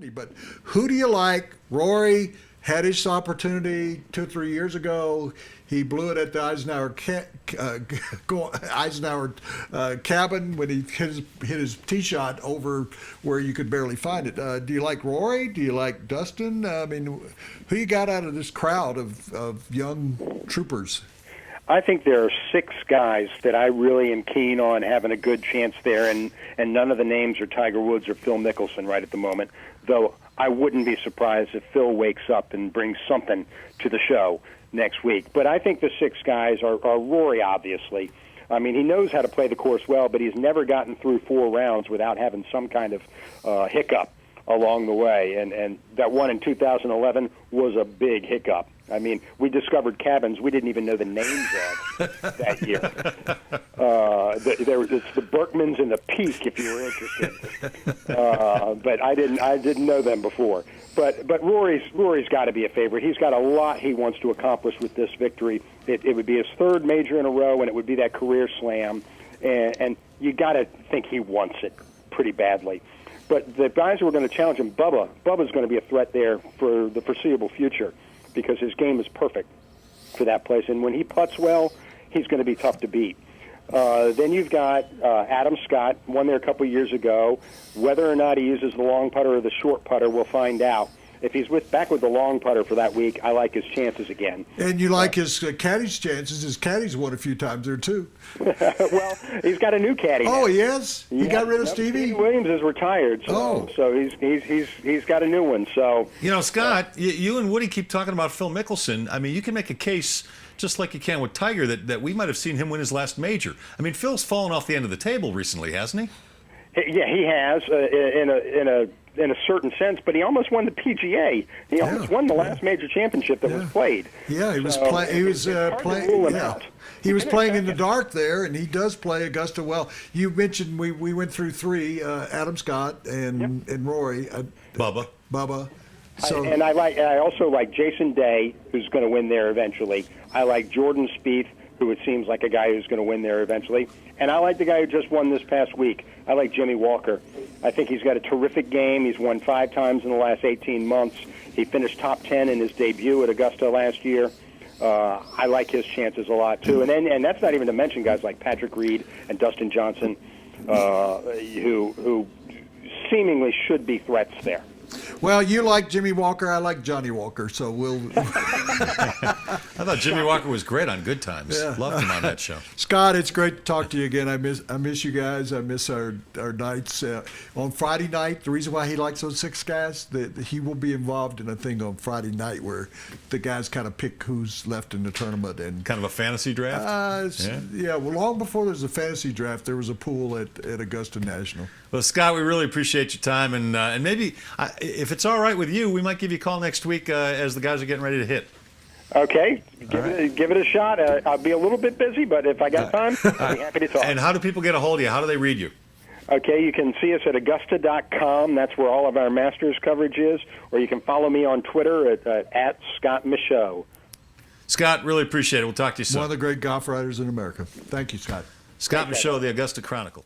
opportunity. But who do you like? Rory had his opportunity 2 or 3 years ago. He blew it at the Eisenhower cabin when he hit his tee shot over where you could barely find it. Do you like Rory? Do you like Dustin? I mean, who you got out of this crowd of young troopers? I think there are 6 guys that I really am keen on having a good chance there, and none of the names are Tiger Woods or Phil Mickelson right at the moment, though I wouldn't be surprised if Phil wakes up and brings something to the show next week. But I think the 6 guys are Rory, obviously. I mean, he knows how to play the course well, but he's never gotten through 4 rounds without having some kind of hiccup along the way, and that one in 2011 was a big hiccup. I mean, we discovered cabins we didn't even know the names of that year. It's the Berkmans and the Peak, if you were interested. But I didn't know them before. But Rory's got to be a favorite. He's got a lot he wants to accomplish with this victory. It would be his 3rd major in a row, and it would be that career slam. And you got to think he wants it pretty badly. But the guys who are going to challenge him, Bubba's going to be a threat there for the foreseeable future, because his game is perfect for that place. And when he putts well, he's going to be tough to beat. Then you've got Adam Scott, won there a couple years ago. Whether or not he uses the long putter or the short putter, we'll find out. If he's back with the long putter for that week, I like his chances again. And you like his caddy's chances. His caddy's won a few times there, too. Well, he's got a new caddy now. Oh, he has? He got rid of Stevie? Stevie Williams is retired, so he's got a new one. So you know, Scott, you and Woody keep talking about Phil Mickelson. I mean, you can make a case just like you can with Tiger that we might have seen him win his last major. I mean, Phil's fallen off the end of the table recently, hasn't he? Yeah, he has in a certain sense, but he almost won the PGA. He almost won the last major championship that was played. Yeah, he was playing. He was playing. Yeah, he was playing in the dark there, and he does play Augusta well. You mentioned we went through 3: Adam Scott and Rory, Bubba. So I also like Jason Day, who's going to win there eventually. I like Jordan Spieth, who it seems like a guy who's going to win there eventually. And I like the guy who just won this past week. I like Jimmy Walker. I think he's got a terrific game. He's won 5 times in the last 18 months. He finished top 10 in his debut at Augusta last year. I like his chances a lot, too. And that's not even to mention guys like Patrick Reed and Dustin Johnson, who seemingly should be threats there. Well, you like Jimmy Walker, I like Johnny Walker, so we'll... I thought Jimmy Walker was great on Good Times. Yeah. Loved him on that show. Scott, it's great to talk to you again. I miss you guys. I miss our nights. On Friday night, the reason why he likes those 6 guys, he will be involved in a thing on Friday night where the guys kind of pick who's left in the tournament. And kind of a fantasy draft? Yeah, well, long before there was a fantasy draft, there was a pool at Augusta National. Well, Scott, we really appreciate your time, and maybe if it's all right with you, we might give you a call next week as the guys are getting ready to hit. Okay, give it a shot. I'll be a little bit busy, but if I got time, I'll be happy to talk. And how do people get a hold of you? How do they read you? Okay, you can see us at Augusta.com. That's where all of our Masters coverage is. Or you can follow me on Twitter at Scott Michaux. Scott, really appreciate it. We'll talk to you soon. One of the great golf writers in America. Thank you, Scott. Scott Michaux, the Augusta Chronicle.